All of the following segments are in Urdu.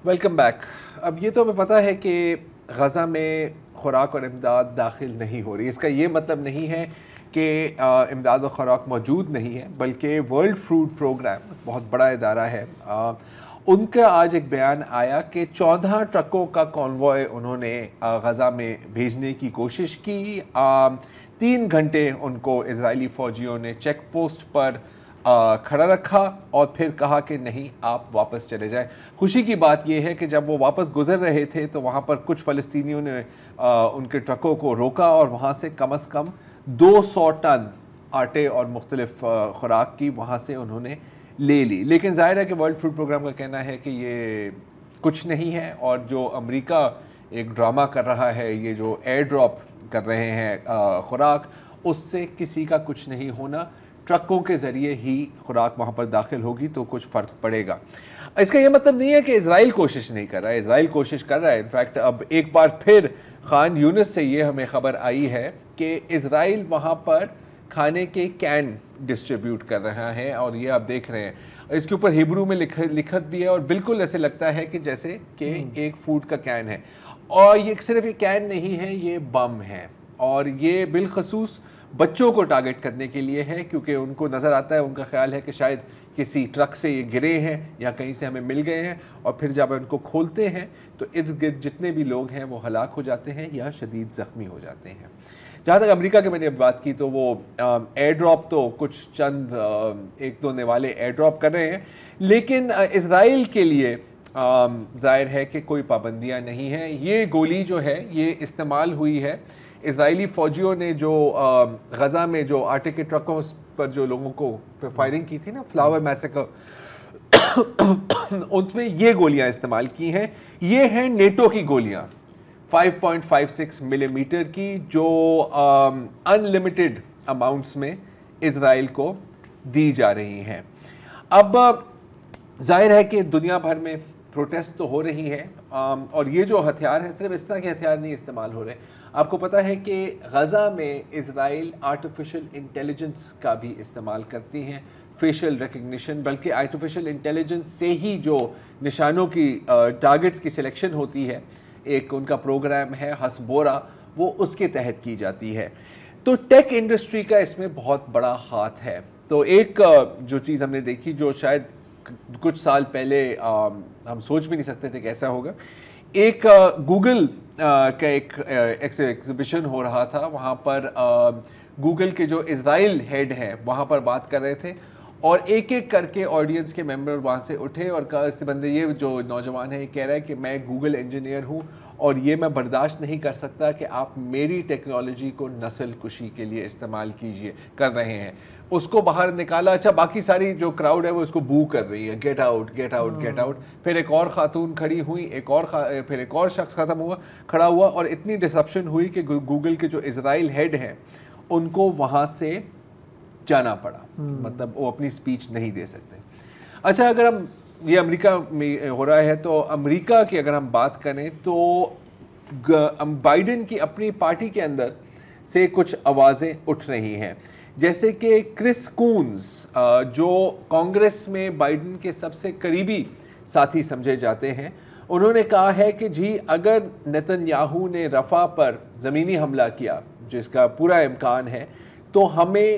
Welcome back. اب یہ تو ہمیں پتہ ہے کہ غزہ میں خوراک اور امداد داخل نہیں ہو رہی. اس کا یہ مطلب نہیں ہے کہ امداد و خوراک موجود نہیں ہے، بلکہ ورلڈ فوڈ پروگرام بہت بڑا ادارہ ہے. ان کا آج ایک بیان آیا کہ 14 ٹرکوں کا کانوائے انہوں نے غزہ میں بھیجنے کی کوشش کی. 3 گھنٹے ان کو اسرائیلی فوجیوں نے چیک پوسٹ پر کھڑا رکھا اور پھر کہا کہ نہیں، آپ واپس چلے جائیں. خوشی کی بات یہ ہے کہ جب وہ واپس گزر رہے تھے تو وہاں پر کچھ فلسطینیوں نے ان کے ٹرکوں کو روکا اور وہاں سے کم از کم 200 ٹن آٹے اور مختلف خوراک کی وہاں سے انہوں نے لے لی. لیکن ظاہر ہے کہ ورلڈ فوڈ پروگرام کا کہنا ہے کہ یہ کچھ نہیں ہے، اور جو امریکہ ایک ڈرامہ کر رہا ہے، یہ جو ایئر ڈراپ کر رہے ہیں خوراک، اس سے کسی کا کچھ نہیں ہونا. ٹرکوں کے ذریعے ہی خوراک وہاں پر داخل ہوگی تو کچھ فرق پڑے گا. اس کا یہ مطلب نہیں ہے کہ اسرائیل کوشش نہیں کر رہا ہے، اسرائیل کوشش کر رہا ہے. انفیکٹ اب ایک بار پھر خان یونس سے یہ ہمیں خبر آئی ہے کہ اسرائیل وہاں پر کھانے کے کین ڈسٹریبیوٹ کر رہا ہے، اور یہ آپ دیکھ رہے ہیں اس کے اوپر ہیبرو میں لکھت بھی ہے، اور بالکل ایسے لگتا ہے کہ جیسے کہ ایک فوڈ کا کین ہے. اور یہ صرف ایک کین نہیں ہے، یہ بم ہے، اور یہ بالخصوص بچوں کو ٹارگٹ کرنے کے لیے ہے، کیونکہ ان کو نظر آتا ہے، ان کا خیال ہے کہ شاید کسی ٹرک سے یہ گرے ہیں یا کہیں سے ہمیں مل گئے ہیں، اور پھر جب ان کو کھولتے ہیں تو ارد گرد جتنے بھی لوگ ہیں وہ ہلاک ہو جاتے ہیں یا شدید زخمی ہو جاتے ہیں. جہاں تک امریکہ کی میں نے بات کی تو وہ ایئر ڈراپ تو کچھ چند 1-2 نوالے ایئر ڈراپ کر رہے ہیں، لیکن اسرائیل کے لیے ظاہر ہے کہ کوئی پابندیاں نہیں ہیں. یہ گولی جو ہے یہ استعمال ہوئی ہے اسرائیلی فوجیوں نے جو غزہ میں جو آٹے کے ٹرکوں پر جو لوگوں کو فائرنگ کی تھی نا، فلاور میسیکر، ان میں یہ گولیاں استعمال کی ہیں. یہ ہیں نیٹو کی گولیاں 5.56 ملی میٹر کی، جو ان لمیٹڈ اماؤنٹس میں اسرائیل کو دی جا رہی ہیں. اب ظاہر ہے کہ دنیا بھر میں پروٹیسٹ تو ہو رہی ہے، اور یہ جو ہتھیار ہیں صرف اس طرح کے ہتھیار نہیں استعمال ہو رہے. آپ کو پتہ ہے کہ غزہ میں اسرائیل آرٹیفیشل انٹیلیجنس کا بھی استعمال کرتی ہیں، فیشل ریکگنیشن، بلکہ آرٹیفیشل انٹیلیجنس سے ہی جو نشانوں کی ٹارگٹس کی سلیکشن ہوتی ہے، ایک ان کا پروگرام ہے ہسبورا، وہ اس کے تحت کی جاتی ہے. تو ٹیک انڈسٹری کا اس میں بہت بڑا ہاتھ ہے. تو ایک جو چیز ہم نے دیکھی جو شاید کچھ سال پہلے ہم سوچ بھی نہیں سکتے تھے کہ ایسا ہوگا، ایک گوگل کا ایک ایگزیبیشن ہو رہا تھا. وہاں پر گوگل کے جو اسرائیل ہیڈ ہیں وہاں پر بات کر رہے تھے، اور ایک ایک کر کے آڈینس کے ممبر وہاں سے اٹھے اور کہا، اس بندے یہ جو نوجوان ہے یہ کہہ رہا ہے کہ میں گوگل انجینئر ہوں، اور یہ میں برداشت نہیں کر سکتا کہ آپ میری ٹیکنالوجی کو نسل کشی کے لیے استعمال کر رہے ہیں. اس کو باہر نکالا. اچھا، باقی ساری جو کراؤڈ ہے وہ اس کو بو کر رہی ہے، get out get out get out. پھر ایک اور خاتون کھڑی ہوئی، پھر ایک اور شخص کھڑا ہوا، اور اتنی ڈسرپشن ہوئی کہ گوگل کے جو اسرائیل ہیڈ ہیں ان کو وہاں سے جانا پڑا. مطلب وہ اپنی سپیچ نہیں دے سکتے. اچھا، اگر ہم یہ امریکہ میں ہو رہا ہے تو امریکہ کی اگر ہم بات کریں تو بائیڈن کی اپنی پارٹی کے اندر سے کچھ آوازیں اٹھ رہی ہیں، جیسے کہ کرس کونز جو کانگریس میں بائیڈن کے سب سے قریبی ساتھی سمجھے جاتے ہیں، انہوں نے کہا ہے کہ جی اگر نیتن یاہو نے رفح پر زمینی حملہ کیا، جس کا پورا امکان ہے، تو ہمیں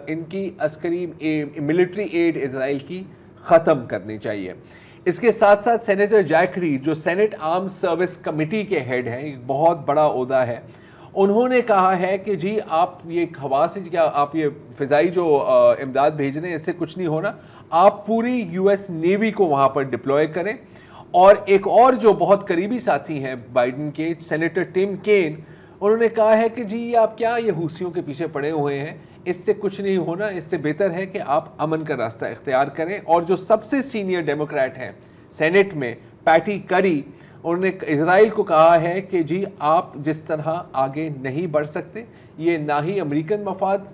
ان کی عسکری ملٹری ایڈ اسرائیل کی ختم کرنی چاہیے. اس کے ساتھ ساتھ سینیٹر جیک ریڈ جو سینٹ آرم سروس کمیٹی کے ہیڈ ہیں، ایک بہت بڑا عہدہ ہے، انہوں نے کہا ہے کہ جی آپ یہ ہوا سے کیا آپ یہ فضائی جو امداد بھیج رہے ہیں اس سے کچھ نہیں ہونا، آپ پوری یو ایس نیوی کو وہاں پر ڈپلوائے کریں. اور ایک اور جو بہت قریبی ساتھی ہیں بائیڈن کے، سینیٹر ٹم کین، انہوں نے کہا ہے کہ جی آپ کیا یہ حوثیوں کے پیچھے پڑے ہوئے ہیں، اس سے کچھ نہیں ہونا، اس سے بہتر ہے کہ آپ امن کا راستہ اختیار کریں. اور جو سب سے سینئر ڈیموکریٹ ہیں سینٹ میں، پیٹی کری، انہوں نے اسرائیل کو کہا ہے کہ جی آپ جس طرح آگے نہیں بڑھ سکتے، یہ نہ ہی امریکن مفاد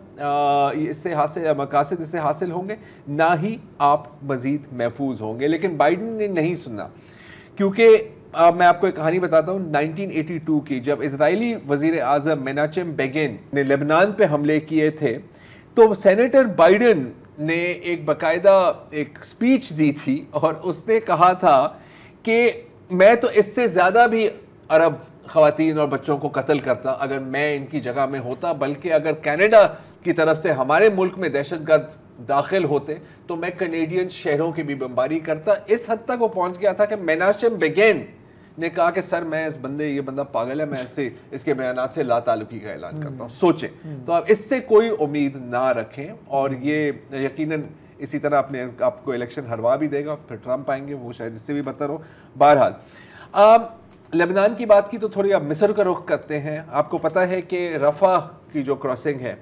اس سے مقاصد اس سے حاصل ہوں گے، نہ ہی آپ مزید محفوظ ہوں گے. لیکن بائیڈن نے نہیں سنا، کیونکہ میں آپ کو ایک کہانی بتاتا ہوں 1982 کی، جب اسرائیلی وزیر اعظم مناچم بیگن نے لبنان پہ حملے کیے تھے تو سینیٹر بائیڈن نے ایک باقاعدہ ایک سپیچ دی تھی، اور اس نے کہا تھا کہ میں تو اس سے زیادہ بھی عرب خواتین اور بچوں کو قتل کرتا اگر میں ان کی جگہ میں ہوتا, بلکہ اگر کینیڈا کی طرف سے ہمارے ملک میں دہشت گرد داخل ہوتے تو میں کینیڈین شہروں کی بھی بمباری کرتا. اس حد تک وہ پہنچ گیا تھا کہ میناشم بیگین نے کہا کہ سر میں یہ بندہ پاگل ہے, میں اس کے بیانات سے لا تعلقی کا اعلان کرتا ہوں. سوچیں تو آپ اس سے کوئی امید نہ رکھیں, اور یہ یقیناً اسی طرح آپ کو الیکشن ہروا بھی دے گا, پھر ٹرمپ آئیں گے, وہ شاید اس سے بھی بدتر ہو. بہرحال لبنان کی بات کی تو تھوڑی اب مصر کا رخ کرتے ہیں. آپ کو پتہ ہے کہ رفح کی جو کراسنگ ہے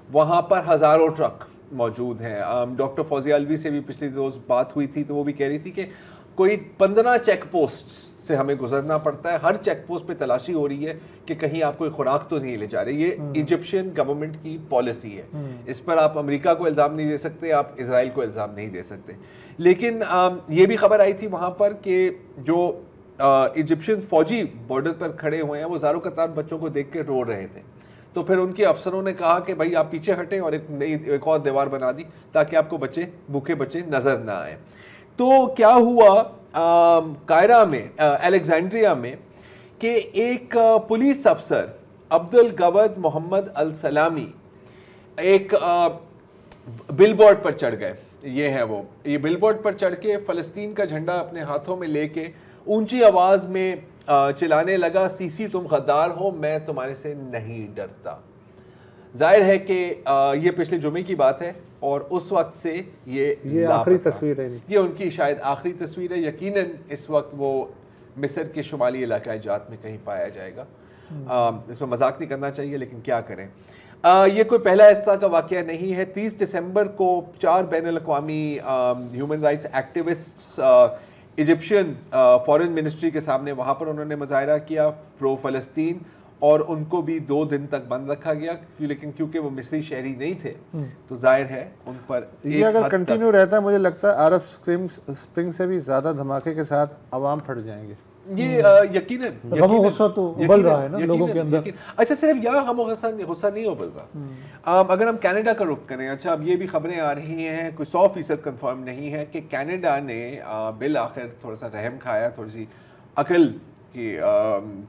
وہاں پر ہزاروں ٹرک موجود ہیں. ڈاکٹر فوزیہ الوی سے بھی پچھلی روز بات ہوئی تھی تو وہ بھی کہہ رہی تھی کہ کوئی 15 چیک پوسٹ سے ہمیں گزرنا پڑتا ہے. ہر چیک پوسٹ پہ تلاشی ہو رہی ہے کہ کہیں آپ کوئی خوراک تو نہیں لے جا رہے. یہ ایجپشین گورنمنٹ کی پالیسی ہے, اس پر آپ امریکہ کو الزام نہیں دے سکتے, آپ اسرائیل کو الزام نہیں دے سکتے. لیکن یہ بھی خبر آئی تھی وہاں پر کہ جو ایجپشین فوجی بارڈر پر کھڑے ہوئے ہیں وہ زاروں قطار بچوں کو دیکھ کے رو رہے تھے. تو پھر ان کے افسروں نے کہا کہ بھائی آپ پیچھے ہٹیں اور ایک اور دیوار بنا دی تاکہ آپ کو بھوکے بچے نظر نہ آئیں. تو کیا ہوا قاہرہ میں, الیگزینڈریا میں, کہ ایک پولیس افسر عبدالگود محمد السلامی ایک بل بورڈ پر چڑھ گئے. یہ بل بورڈ پر چڑھ کے فلسطین کا جھنڈا اپنے ہاتھوں میں لے کے اونچی آواز میں چلانے لگا, سیسی تم غدار ہو, میں تمہارے سے نہیں ڈرتا. ظاہر ہے کہ یہ پچھلے جمعے کی بات ہے اور اس وقت سے یہ آخری تصویر ہے, یہ ان کی شاید آخری تصویر ہے. یقیناً اس وقت وہ مصر کے شمالی علاقہ جات میں کہیں پایا جائے گا. اس میں مذاق نہیں کرنا چاہیے لیکن کیا کریں. یہ کوئی پہلا اس طرح کا واقعہ نہیں ہے. 30 دسمبر کو 4 بین الاقوامی human rights activists Egyptian foreign ministry کے سامنے وہاں پر انہوں نے مظاہرہ کیا پرو فلسطین, اور ان کو بھی 2 دن تک بند رکھا گیا, لیکن کیونکہ وہ مصری شہری نہیں تھے تو ظاہر ہے ان پر یہ اگر کنٹینیو رہتا ہے مجھے لگتا ہے عرب اسپرنگ سے بھی زیادہ دھماکے کے ساتھ عوام پھٹ جائیں گے. یہ یقیناً غم و غصہ تو ابل رہا ہے نا لوگوں کے اندر. اچھا صرف یہاں غم و غصہ نہیں ابل رہا. اگر ہم کینیڈا کا رخ کریں, اچھا اب یہ بھی خبریں آ رہی ہیں, کوئی 100% کنفرم نہیں ہے, کہ کینیڈا نے بالآخر تھوڑا سا رحم کھایا, تھوڑی سی عقل کی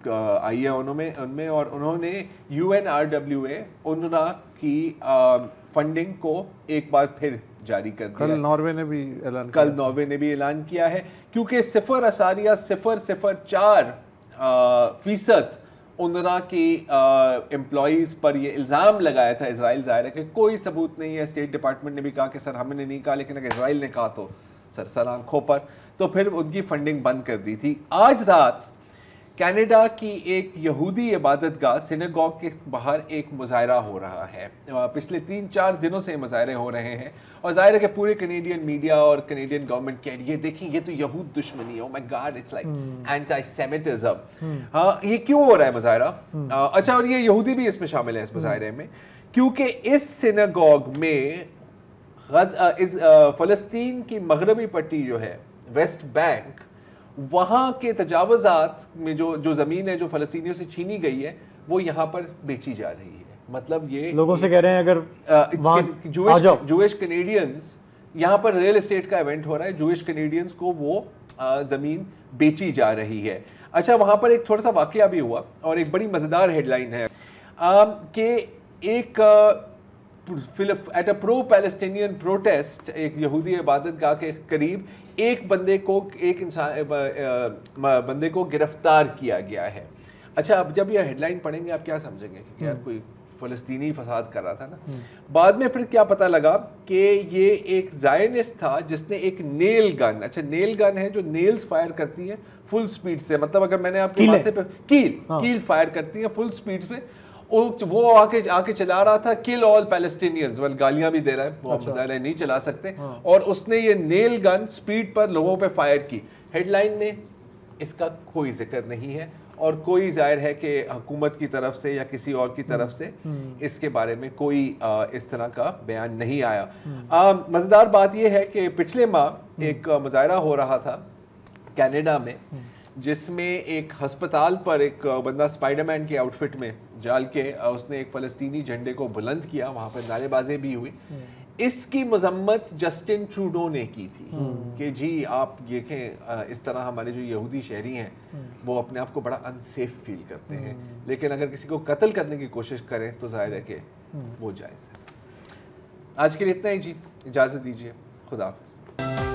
آئی ہے ان میں, اور انہوں نے UNRWA UNRWA کی فنڈنگ کو ایک بار پھر جاری کر دیا. کل ناروے نے بھی اعلان کیا ہے, کیونکہ 0.004% UNRWA کی امپلائیز پر یہ الزام لگایا تھا اسرائیل. ظاہر ہے کہ کوئی ثبوت نہیں ہے. اسٹیٹ ڈپارٹمنٹ نے بھی کہا کہ سر ہم نے نہیں کہا, لیکن اگر اسرائیل نے کہا تو سر آنکھوں پر, تو پھر ان کی فنڈنگ بند کر دی تھی. آج رات کینیڈا کی ایک یہودی عبادت گاہ سینیگوگ کے باہر ایک مظاہرہ ہو رہا ہے. پچھلے 3-4 دنوں سے مظاہرے ہو رہے ہیں, اور ظاہر ہے کہ پورے کینیڈین میڈیا اور کینیڈین گورنمنٹ کہہ رہی ہے دیکھیں یہ تو یہود دشمنی ہے, oh my god it's like anti-Semitism. یہ کیوں ہو رہا ہے مظاہرہ؟ اچھا, اور یہ یہودی بھی اس میں شامل ہیں اس مظاہرے میں, کیونکہ اس سینیگوگ میں فلسطین کی مغربی پٹی جو ہے ویسٹ بینک, وہاں کے تجاوزات میں جو زمین ہے جو فلسطینیوں سے چھینی گئی ہے وہ یہاں پر بیچی جا رہی ہے. مطلب یہ لوگوں سے کہہ رہے ہیں اگر جوئش کینیڈینز, یہاں پر ریل اسٹیٹ کا ایونٹ ہو رہا ہے, جوئش کینیڈینز کو وہ زمین بیچی جا رہی ہے. اچھا, وہاں پر ایک تھوڑا سا واقعہ بھی ہوا اور ایک بڑی مزیدار ہیڈ لائن ہے کہ ایک at a pro Palestinian protest ایک یہودی عبادت گاہ کے قریب ایک بندے کو گرفتار کیا گیا ہے. اچھا, اب جب یہ ہیڈ لائن پڑھیں گے آپ کیا سمجھیں گے کہ یار کوئی فلسطینی فساد کر رہا تھا نا. بعد میں پھر کیا پتہ لگا کہ یہ ایک زائنسٹ تھا جس نے ایک نیل گن, اچھا نیل گن ہے جو نیلز فائر کرتی ہے فل سپیڈ سے, مطلب اگر میں نے آپ کے ماتھے پہ کیل فائر کرتی ہے فل سپیڈ پہ, وہ آ کے چلا رہا تھا کل آل پیلسٹینینز, گالیاں بھی دے رہا ہے, وہ ظاہر ہے نہیں چلا سکتے, اور اس نے یہ نیل گن سپیڈ پر لوگوں پہ فائر کی. ہیڈ لائن میں اس کا کوئی ذکر نہیں ہے, اور کوئی ظاہر ہے کہ حکومت کی طرف سے یا کسی اور کی طرف سے اس کے بارے میں کوئی اس طرح کا بیان نہیں آیا. مزیدار بات یہ ہے کہ پچھلے ماہ ایک مظاہرہ ہو رہا تھا کینیڈا میں جس میں ایک ہسپتال پر ایک بندہ اسپائڈر مین کے آؤٹ فٹ میں جال کے اس نے ایک فلسطینی جھنڈے کو بلند کیا, وہاں پر نعرے بازی بھی ہوئی. اس کی مذمت جسٹن ٹروڈو نے کی تھی کہ جی آپ دیکھیں اس طرح ہمارے جو یہودی شہری ہیں وہ اپنے آپ کو بڑا انسیف فیل کرتے ہیں، لیکن اگر کسی کو قتل کرنے کی کوشش کریں تو ظاہر ہے کہ وہ جائز ہے۔ آج کے لیے اتنا ہی جی، اجازت دیجیے، خدا حافظ۔